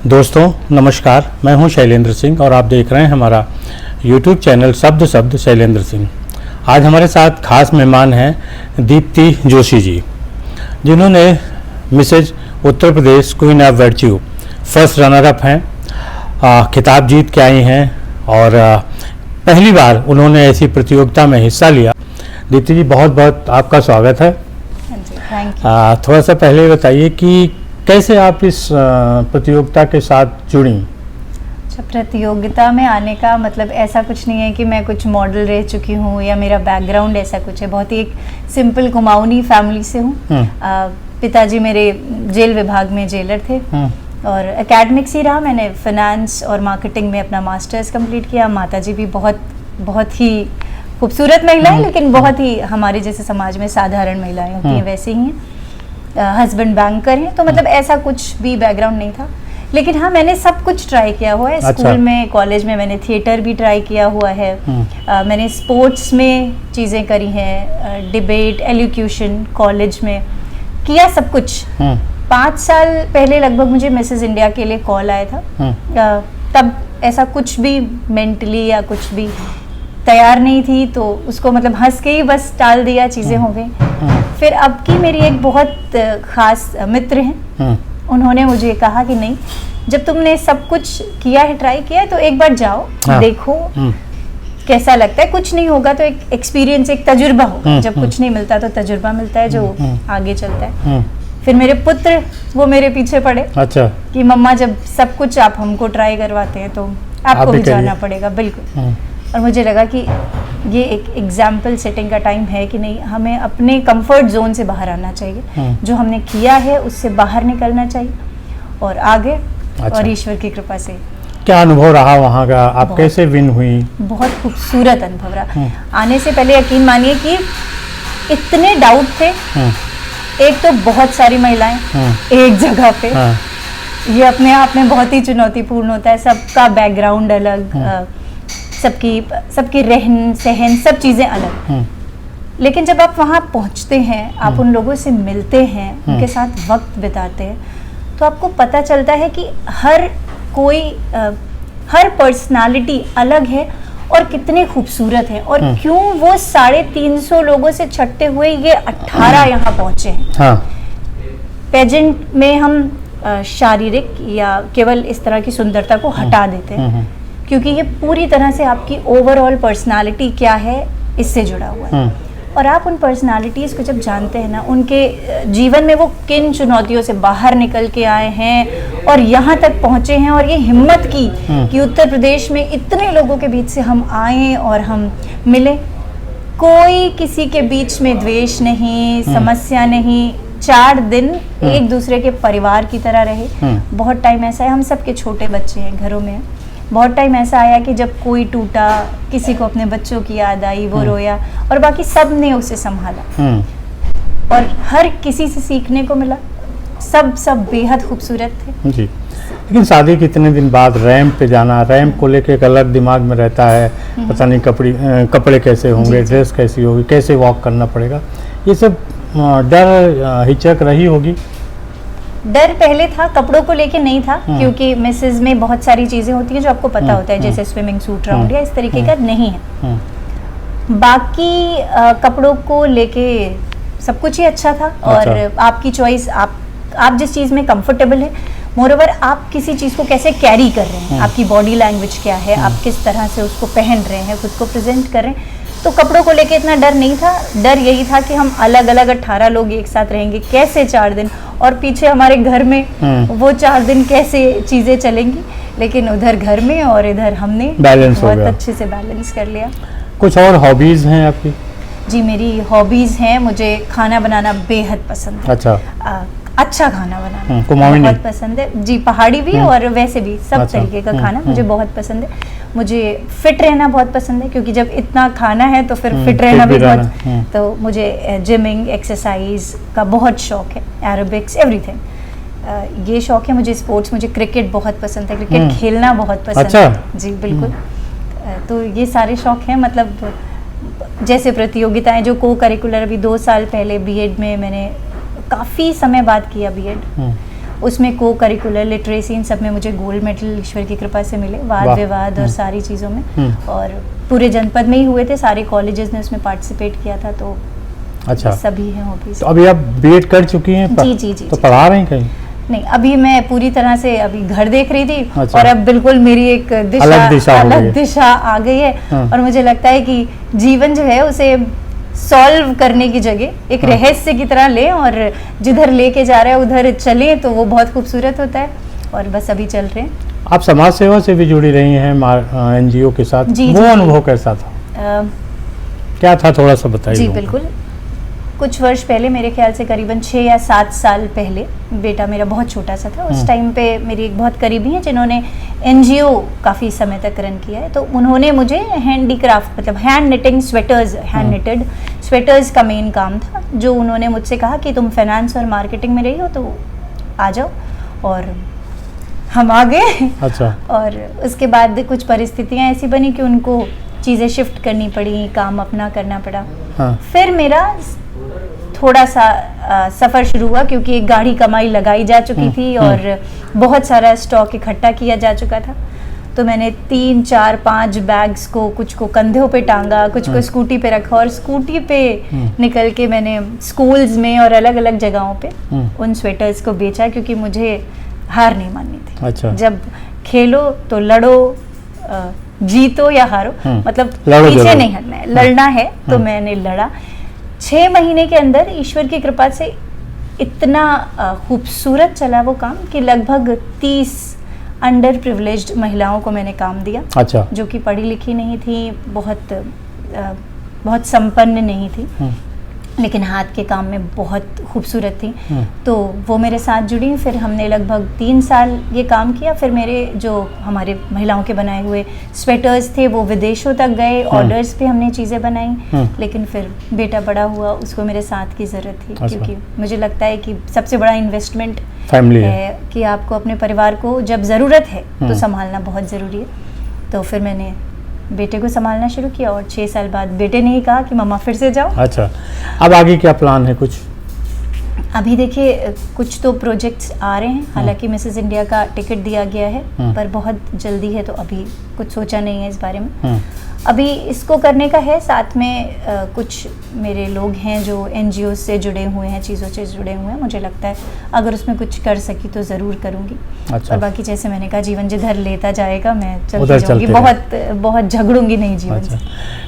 दोस्तों नमस्कार, मैं हूं शैलेंद्र सिंह और आप देख रहे हैं हमारा YouTube चैनल शब्द शैलेंद्र सिंह। आज हमारे साथ खास मेहमान हैं दीप्ति जोशी जी, जिन्होंने Mrs Uttar Pradesh queen of virtue first runner up हैं, खिताब जीत के आई हैं और पहली बार उन्होंने ऐसी प्रतियोगिता में हिस्सा लिया। दीप्ति जी, बहुत बहुत आपका स्वागत है। Thank you. थोड़ा सा पहले बताइए कि कैसे आप इस प्रतियोगिता के साथ जुड़ी? अच्छा, प्रतियोगिता में आने का मतलब ऐसा कुछ नहीं है कि मैं कुछ मॉडल रह चुकी हूँ या मेरा बैकग्राउंड ऐसा कुछ है। बहुत ही एक सिंपल कुमाऊनी फैमिली से हूँ। पिताजी मेरे जेल विभाग में जेलर थे और एकेडमिक्स ही रहा। मैंने फाइनेंस और मार्केटिंग में अपना मास्टर्स कंप्लीट किया। माताजी भी बहुत ही खूबसूरत महिला है, लेकिन बहुत ही हमारे जैसे समाज में साधारण महिलाएं होती हैं वैसे ही हैं। हस्बैंड बैंकर हैं, तो मतलब ऐसा कुछ भी बैकग्राउंड नहीं था। लेकिन हाँ, मैंने सब कुछ ट्राई किया हुआ है। अच्छा। स्कूल में, कॉलेज में मैंने थिएटर भी ट्राई किया हुआ है। मैंने स्पोर्ट्स में चीज़ें करी हैं, डिबेट, एलोक्यूशन, कॉलेज में किया सब कुछ। 5 साल पहले लगभग मुझे मिसेस इंडिया के लिए कॉल आया था। तब ऐसा कुछ भी मेंटली या कुछ भी तैयार नहीं थी, तो उसको मतलब हंस के ही बस टाल दिया, चीज़ें हो गई। फिर अब की मेरी एक बहुत खास मित्र हैं, उन्होंने मुझे कहा कि नहीं, जब तुमने सब कुछ किया है, ट्राई किया है, तो एक बार जाओ, देखो कैसा लगता है। कुछ नहीं होगा तो एक एक्सपीरियंस, एक तजुर्बा होगा। जब कुछ नहीं मिलता तो तजुर्बा मिलता है जो आगे चलता है। फिर मेरे पुत्र वो मेरे पीछे पड़े। अच्छा। कि मम्मा, जब सब कुछ आप हमको ट्राई करवाते हैं तो आपको भी जाना पड़ेगा। बिल्कुल। और मुझे लगा कि ये एक एग्जाम्पल सेटिंग का टाइम है कि नहीं, हमें अपने कंफर्ट जोन से बाहर आना चाहिए। जो हमने किया है उससे बाहर निकलना चाहिए और आगे। अच्छा। और ईश्वर की कृपा से। क्या अनुभव रहा वहाँ का? आप कैसे विन हुई? बहुत खूबसूरत अनुभव रहा। आने से पहले यकीन मानिए कि इतने डाउट थे। एक तो बहुत सारी महिलाएं एक जगह पे, ये अपने आप में बहुत ही चुनौतीपूर्ण होता है। सबका बैकग्राउंड अलग, सबकी रहन सहन, सब चीज़ें अलग। लेकिन जब आप वहाँ पहुँचते हैं, आप उन लोगों से मिलते हैं, उनके साथ वक्त बिताते हैं, तो आपको पता चलता है कि हर पर्सनालिटी अलग है और कितने खूबसूरत है, और क्यों वो 350 लोगों से छटते हुए ये 18 यहाँ पहुँचे हैं। पेजेंट में हम शारीरिक या केवल इस तरह की सुंदरता को हटा देते हैं, क्योंकि ये पूरी तरह से आपकी ओवरऑल पर्सनालिटी क्या है इससे जुड़ा हुआ है। और आप उन पर्सनालिटीज़ को जब जानते हैं ना, उनके जीवन में वो किन चुनौतियों से बाहर निकल के आए हैं और यहाँ तक पहुँचे हैं, और ये हिम्मत की कि उत्तर प्रदेश में इतने लोगों के बीच से हम आए और हम मिले। कोई किसी के बीच में द्वेष नहीं, समस्या नहीं। 4 दिन एक दूसरे के परिवार की तरह रहे। बहुत टाइम ऐसा है, हम सब के छोटे बच्चे हैं, घरों में। बहुत टाइम ऐसा आया कि जब कोई टूटा, किसी को अपने बच्चों की याद आई, वो रोया, और बाकी सब ने उसे संभाला। और हर किसी से सीखने को मिला। सब बेहद खूबसूरत थे जी। लेकिन शादी के इतने दिन बाद रैंप पे जाना, रैंप को लेके एक अलग दिमाग में रहता है। पता नहीं कपड़े कैसे होंगे, ड्रेस कैसी होगी, कैसे वॉक करना पड़ेगा, ये सब डर हिचक रही होगी? डर पहले था, कपड़ों को लेके नहीं था, क्योंकि मिसेज में बहुत सारी चीज़ें होती हैं जो आपको पता होता है, जैसे स्विमिंग सूट राउंड या इस तरीके का नहीं है। बाकी कपड़ों को लेके सब कुछ ही अच्छा था। और आपकी चॉइस, आप जिस चीज़ में कंफर्टेबल है, मोरओवर आप किसी चीज़ को कैसे कैरी कर रहे हैं, आपकी बॉडी लैंग्वेज क्या है, आप किस तरह से उसको पहन रहे हैं, खुद को प्रेजेंट कर रहे हैं। तो कपड़ों को लेके इतना डर नहीं था। डर यही था कि हम अलग अलग 18 लोग एक साथ रहेंगे, कैसे 4 दिन, और पीछे हमारे घर में वो 4 दिन कैसे चीज़ें चलेंगी। लेकिन उधर घर में और इधर हमने बहुत अच्छे से बैलेंस कर लिया। कुछ और हॉबीज़ हैं आपकी? जी, मेरी हॉबीज़ हैं, मुझे खाना बनाना बेहद पसंद है। अच्छा खाना बनाना बहुत पसंद है जी। पहाड़ी भी और वैसे भी सब तरीके का खाना मुझे बहुत पसंद है। मुझे फिट रहना बहुत पसंद है, क्योंकि जब इतना खाना है तो फिर फिट रहना भी बहुत। तो मुझे जिमिंग, एक्सरसाइज का बहुत शौक है, एरोबिक्स, एवरीथिंग ये शौक है। मुझे स्पोर्ट्स, मुझे क्रिकेट बहुत पसंद है, क्रिकेट खेलना बहुत पसंद है जी। बिल्कुल। तो ये सारे शौक हैं। मतलब जैसे प्रतियोगिताएं जो को करिकुलर, अभी 2 साल पहले बीएड में मैंने काफ़ी समय बाद किया बीएड, उसमें को करिकुलर लिटरेसी इन सब में मुझे गोल्ड मेडल ईश्वर की कृपा से मिले, वाद विवाद और सारी चीज़ों में, और पूरे जनपद में ही हुए थे, सारे कॉलेजेस ने उसमें पार्टिसिपेट किया था। तो अच्छा, सभी हैं हॉबीज। तो अभी आप बीएड कर चुकी हैं? जी जी जी। तो पढ़ा रही हैं कहीं? नहीं, अभी मैं पूरी तरह से अभी घर देख रही थी। अच्छा। और अब बिल्कुल मेरी एक अलग दिशा आ गई है। और मुझे लगता है कि जीवन जो है उसे सॉल्व करने की जगह एक रहस्य की तरह ले, और जिधर लेके जा रहा है उधर चले, तो वो बहुत खूबसूरत होता है। और बस अभी चल रहे हैं। आप समाज सेवा से भी जुड़ी रही हैं एनजीओ के साथ, वो अनुभव कैसा था? क्या था, थोड़ा सा बताइए। जी बिल्कुल। कुछ वर्ष पहले, मेरे ख्याल से करीबन 6 या 7 साल पहले, बेटा मेरा बहुत छोटा सा था। उस टाइम पे मेरी एक बहुत करीबी हैं जिन्होंने एनजीओ काफ़ी समय तक रन किया है, तो उन्होंने मुझे हैंडीक्राफ्ट, मतलब hand knitting sweaters, hand knitted sweaters का मेन काम था, जो उन्होंने मुझसे कहा कि तुम फाइनेंस और मार्केटिंग में रही हो तो आ जाओ, और हम आ गए। अच्छा। और उसके बाद कुछ परिस्थितियाँ ऐसी बनी कि उनको चीज़ें शिफ्ट करनी पड़ी, काम अपना करना पड़ा। हाँ। फिर मेरा थोड़ा सा सफ़र शुरू हुआ, क्योंकि एक गाढ़ी कमाई लगाई जा चुकी थी और बहुत सारा स्टॉक इकट्ठा किया जा चुका था। तो मैंने 3, 4, 5 बैग्स को, कुछ को कंधों पे टांगा, कुछ को स्कूटी पे रखा, और स्कूटी पे निकल के मैंने स्कूल्स में और अलग अलग जगहों पे उन स्वेटर्स को बेचा, क्योंकि मुझे हार नहीं माननी थी। अच्छा। जब खेलो तो लड़ो, जीतो या हारो, मतलब पीछे नहीं हटना है, लड़ना है। तो मैंने लड़ा। 6 महीने के अंदर ईश्वर की कृपा से इतना खूबसूरत चला वो काम कि लगभग 30 अंडर प्रिविलेज्ड महिलाओं को मैंने काम दिया। अच्छा। जो कि पढ़ी लिखी नहीं थी, बहुत संपन्न नहीं थी, लेकिन हाथ के काम में बहुत खूबसूरत थी। तो वो मेरे साथ जुड़ी। फिर हमने लगभग 3 साल ये काम किया। फिर मेरे जो हमारे महिलाओं के बनाए हुए स्वेटर्स थे वो विदेशों तक गए, ऑर्डर्स पे हमने चीज़ें बनाई। लेकिन फिर बेटा बड़ा हुआ, उसको मेरे साथ की ज़रूरत थी। अच्छा। क्योंकि मुझे लगता है कि सबसे बड़ा इन्वेस्टमेंट फैमिली है, कि आपको अपने परिवार को जब ज़रूरत है तो संभालना बहुत ज़रूरी है। तो फिर मैंने बेटे को संभालना शुरू किया, और 6 साल बाद बेटे ने ही कहा कि मम्मा फिर से जाओ। अच्छा। अब आगे क्या प्लान है कुछ? अभी देखिए, कुछ तो प्रोजेक्ट्स आ रहे हैं। हालांकि मिसेस इंडिया का टिकट दिया गया है, पर बहुत जल्दी है, तो अभी कुछ सोचा नहीं है इस बारे में। अभी इसको करने का है। साथ में कुछ मेरे लोग हैं जो एनजीओ से जुड़े हुए हैं, चीज़ों से जुड़े हुए हैं। मुझे लगता है अगर उसमें कुछ कर सकी तो ज़रूर करूँगी। अच्छा। और बाकी जैसे मैंने कहा, जीवन जिधर लेता जाएगा मैं चलती जाऊँगी, बहुत झगड़ूंगी नहीं जीवन से।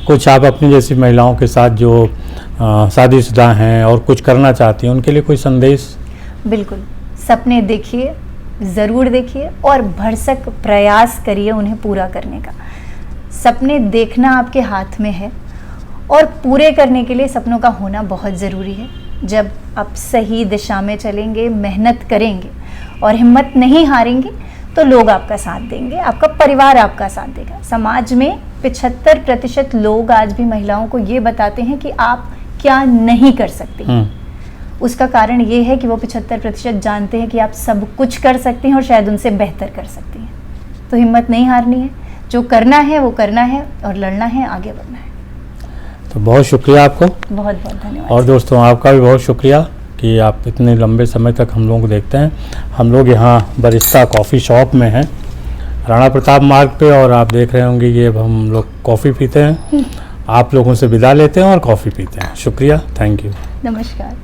कुछ आप अपनी जैसी महिलाओं के साथ जो शादीशुदा हैं और कुछ करना चाहती हैं, उनके लिए कोई संदेश? बिल्कुल, सपने देखिए, ज़रूर देखिए, और भरसक प्रयास करिए उन्हें पूरा करने का। सपने देखना आपके हाथ में है, और पूरे करने के लिए सपनों का होना बहुत ज़रूरी है। जब आप सही दिशा में चलेंगे, मेहनत करेंगे और हिम्मत नहीं हारेंगे, तो लोग आपका साथ देंगे, आपका परिवार आपका साथ देगा। समाज में 75% लोग आज भी महिलाओं को ये बताते हैं कि आप क्या नहीं कर सकती। उसका कारण ये है कि वो 75% जानते हैं कि आप सब कुछ कर सकती हैं, और शायद उनसे बेहतर कर सकती हैं। तो हिम्मत नहीं हारनी है, जो करना है वो करना है, और लड़ना है, आगे बढ़ना है। तो बहुत शुक्रिया आपको, बहुत बहुत धन्यवाद। और दोस्तों, आपका भी बहुत शुक्रिया कि आप इतने लंबे समय तक हम लोग को देखते हैं। हम लोग यहाँ बरिस्ता कॉफ़ी शॉप में हैं, राणा प्रताप मार्ग पे, और आप देख रहे होंगे ये हम लोग कॉफ़ी पीते हैं। आप लोगों से विदा लेते हैं और कॉफ़ी पीते हैं। शुक्रिया, थैंक यू, नमस्कार।